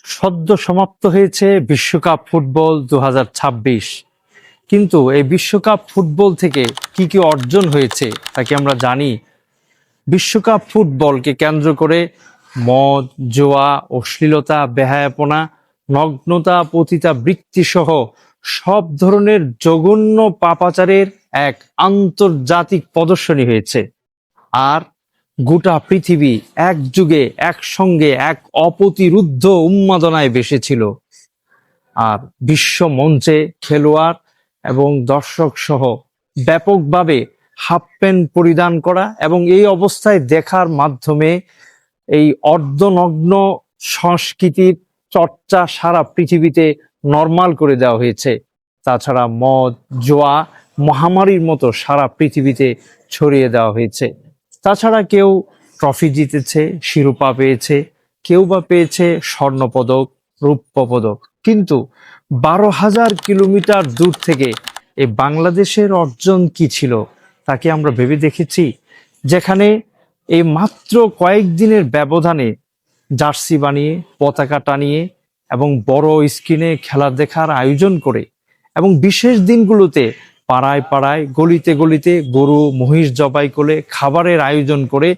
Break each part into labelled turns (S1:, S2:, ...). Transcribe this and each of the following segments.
S1: সদ্য সমাপ্ত হয়েছে বিশ্বকাপ ফুটবল 2026। কিন্তু এই বিশ্বকাপ ফুটবল থেকে কি কি অর্জন হয়েছে তা কি আমরা জানি? বিশ্বকাপ ফুটবলকে কেন্দ্র করে মদ, জুয়া, অশ্লীলতা, বেহায়াপনা, নগ্নতা, পতিতাবৃত্তি সহ সব ধরনের জঘন্য পাপাচারের এক আন্তর্জাতিক প্রদর্শনী হয়েছে। আর গোটা পৃথিবী একযুগে একসঙ্গে এক অপ্রতিরুদ্ধ উন্মাদনায় ভেসেছিল। আর বিশ্ব মঞ্চে খেলোয়াড় এবং দর্শক সহ ব্যাপকভাবে হাফ প্যান্ট পরিধান করা এবং এই অবস্থায় দেখার মাধ্যমে এই অর্ধনগ্ন সংস্কৃতির চর্চা সারা পৃথিবীতে নর্মাল করে দেওয়া হয়েছে। তাছাড়া মদ, জুয়া মহামারীর মতো সারা পৃথিবীতে ছড়িয়ে দেওয়া হয়েছে। তাছাড়া কেউ ট্রফি জিতেছে, শিরোপা পেয়েছে, কেউ বা পেয়েছে স্বর্ণপদক, রৌপ্য পদক। কিন্তু 12,000 কিলোমিটার দূর থেকে এই বাংলাদেশের অর্জন কি ছিল তাকে আমরা ভেবে দেখেছি? যেখানে এই মাত্র কয়েকদিনের ব্যবধানে জার্সি বানিয়ে, পতাকা টানিয়ে এবং বড় স্ক্রিনে খেলা দেখার আয়োজন করে এবং বিশেষ দিনগুলোতে পাড়ায় পাড়ায়, গলিতে গলিতে গরু মহিষ জবাই করে খাবারের আয়োজন করে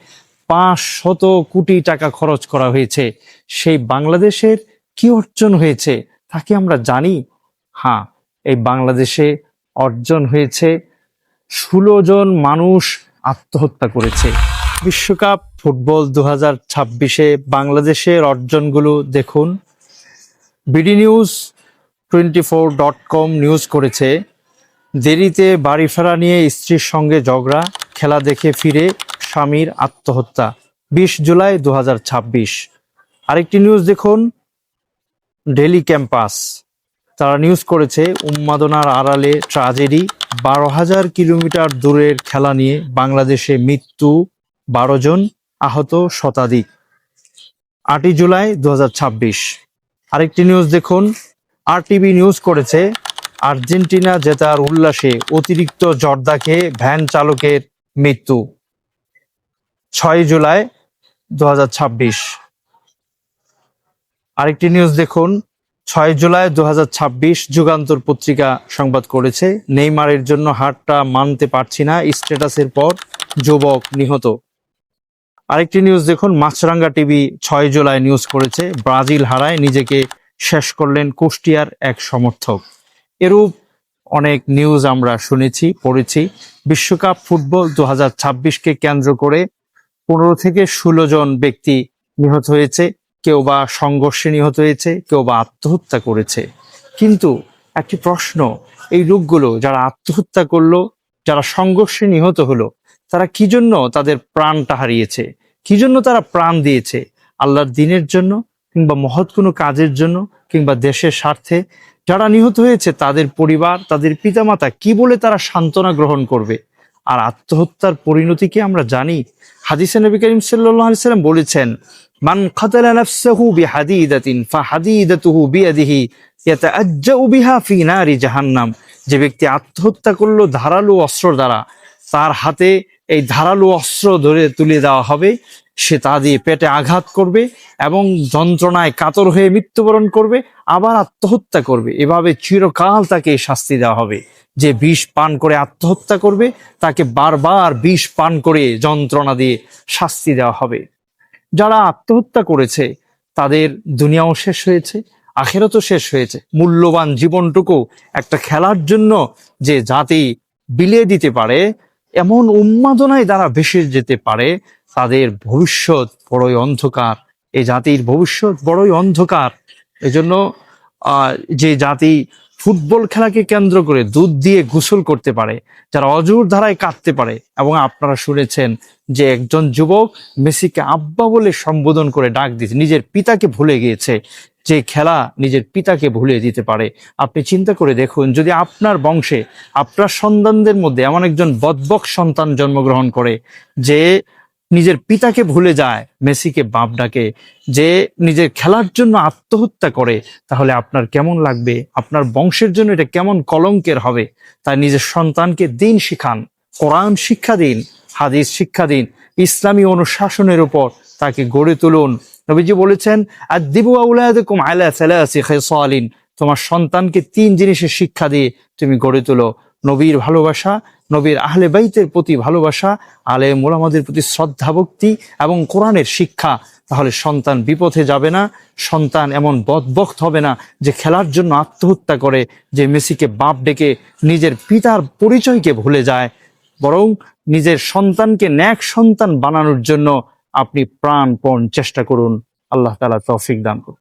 S1: 500 কোটি টাকা খরচ করা হয়েছে। সেই বাংলাদেশের কি অর্জন হয়েছে তাকে আমরা জানি? হ্যাঁ, এই বাংলাদেশে অর্জন হয়েছে 16 জন মানুষ আত্মহত্যা করেছে। বিশ্বকাপ ফুটবল 2026-এ বাংলাদেশের অর্জনগুলো দেখুন। বিডি নিউজ 24.com নিউজ করেছে, দেরিতে বাড়ি ফেরা নিয়ে স্ত্রীর সঙ্গে ঝগড়া, খেলা দেখে ফিরে স্বামীর আত্মহত্যা। 20 জুলাই 2026। আরেকটি নিউজ দেখুন, ডেলি ক্যাম্পাস, তারা নিউজ করেছে উন্মাদনার আড়ালে ট্র্যাজেডি, 12,000 কিলোমিটার দূরের খেলা নিয়ে বাংলাদেশে মৃত্যু 12 জন, আহত শতাধিক। 8 জুলাই 2026। আরেকটি নিউজ দেখুন, আরটিভি নিউজ করেছে আর্জেন্টিনা জেতার উল্লাসে অতিরিক্ত জর্দা খেয়ে ভ্যান চালকের মৃত্যু। 6 জুলাই 2026। আরেকটি নিউজ দেখুন, 6 জুলাই 2026 যুগান্তর পত্রিকা সংবাদ করেছে, নেইমারের জন্য হারটা মানতে পারছি না, স্ট্যাটাসের পর যুবক নিহত। আরেকটি নিউজ দেখুন, মাছরাঙ্গা টিভি 6 জুলাই নিউজ করেছে, ব্রাজিল হারায় নিজেকে শেষ করলেন কুষ্টিয়ার এক সমর্থক। এরূপ অনেক নিউজ আমরা শুনেছি, পড়েছি। বিশ্বকাপ ফুটবল 2026-কে কেন্দ্র করে 15 থেকে 16 জন ব্যক্তি নিহত হয়েছে, কেউ বা সংঘর্ষে নিহত হয়েছে, কেউ বা আত্মহত্যা করেছে। কিন্তু একটি প্রশ্ন, এই লোকগুলো যারা আত্মহত্যা করলো, যারা সংঘর্ষে নিহত হলো, তারা কি জন্য তাদের প্রাণটা হারিয়েছে? কি জন্য তারা প্রাণ দিয়েছে? আল্লাহর দ্বীনের জন্য, কিংবা মহৎ কোনো কাজের জন্য, কিংবা দেশের স্বার্থে? যারা নিহত হয়েছে তাদের পরিবার, তাদের পিতামাতা কি বলে তারা সান্ত্বনা গ্রহণ করবে? আর আত্মহত্যার পরিণতিকে আমরা জানি। হাদিসে নবী করিম সাল্লাল্লাহু আলাইহি সাল্লাম বলেছেন, মান কাতালা নাফসাহু বিহাদিদাতিন ফাহাদিদাতুহু বিয়াদিহি ইয়াতাআজ্জাউ বিহা ফি নারি জাহান্নাম। যে ব্যক্তি আত্মহত্যা করলো ধারালো অস্ত্র দ্বারা, তার হাতে এই ধারালো অস্ত্র ধরে তুলে দেওয়া হবে, সে তা দিয়ে পেটে আঘাত করবে এবং যন্ত্রণায় কাতর হয়ে মৃত্যুবরণ করবে, আবার আত্মহত্যা করবে। এভাবে চিরকাল তাকে শাস্তি দেওয়া হবে। যে বিষ পান করে আত্মহত্যা করবে, তাকে বারবার বিষ পান করে যন্ত্রণা দিয়ে শাস্তি দেওয়া হবে। যারা আত্মহত্যা করেছে তাদের দুনিয়াও শেষ হয়েছে, আখিরাতও শেষ হয়েছে। মূল্যবান জীবনটুকু একটা খেলার জন্য যে জাতি বিলিয়ে দিতে পারে, এমন উন্মাদনায় দ্বারা ভেসে যেতে পারে, তাদের ভবিষ্যৎ বড়ই অন্ধকার। এই জাতির ভবিষ্যৎ বড়ই অন্ধকার। এজন্য যে জাতি ফুটবল খেলাকে কেন্দ্র করে দুধ দিয়ে গোসল করতে পারে, যারা অজুর ধারায় কাঁদতে পারে, এবং আপনারা শুনেছেন যে একজন যুবক মেসিকে আব্বা বলে সম্বোধন করে ডাক দিয়েছে, নিজের পিতাকে ভুলে গিয়েছে। যে খেলা নিজের পিতাকে ভুলিয়ে দিতে পারে। আপনি চিন্তা করে দেখুন, যদি আপনার বংশে, আপনার সন্তানদের মধ্যে এমন একজন বদবক সন্তান জন্মগ্রহণ করে যে নিজের পিতাকে ভুলে যায়, মেসিকে বাপ ডাকে, যে নিজের খেলার জন্য আত্মহত্যা করে, তাহলে আপনার কেমন লাগবে? আপনার বংশের জন্য এটা কেমন কলঙ্কের হবে? তাই নিজের সন্তানকে দিন শিখান, কোরআন শিক্ষা দিন, হাদিস শিক্ষা দিন, ইসলামী অনুশাসনের উপর তাকে গড়ে তুলুন। নবীজি বলেছেন, আদিবু আওলাদাকুম আলা সালাসি খিসালিন, তোমার সন্তানকে 3 জিনিসের শিক্ষা দিয়ে তুমি গড়ে তোলো। নবীর ভালোবাসা, নবীর আহলে বাইতের প্রতি ভালোবাসা, আলেম ওলামাদের প্রতি শ্রদ্ধা ভক্তি এবং কোরআনের শিক্ষা। তাহলে সন্তান বিপথে যাবে না, সন্তান এমন বদবখ্ত হবে না যে খেলার জন্য আত্মহত্যা করে, যে মেসিকে বাপ ডেকে নিজের পিতার পরিচয়কে ভুলে যায়। বরং নিজের সন্তানকে ন্যাক সন্তান বানানোর জন্য আপনি প্রাণপণ চেষ্টা করুন। আল্লাহ তাআলা তৌফিক দান করুন।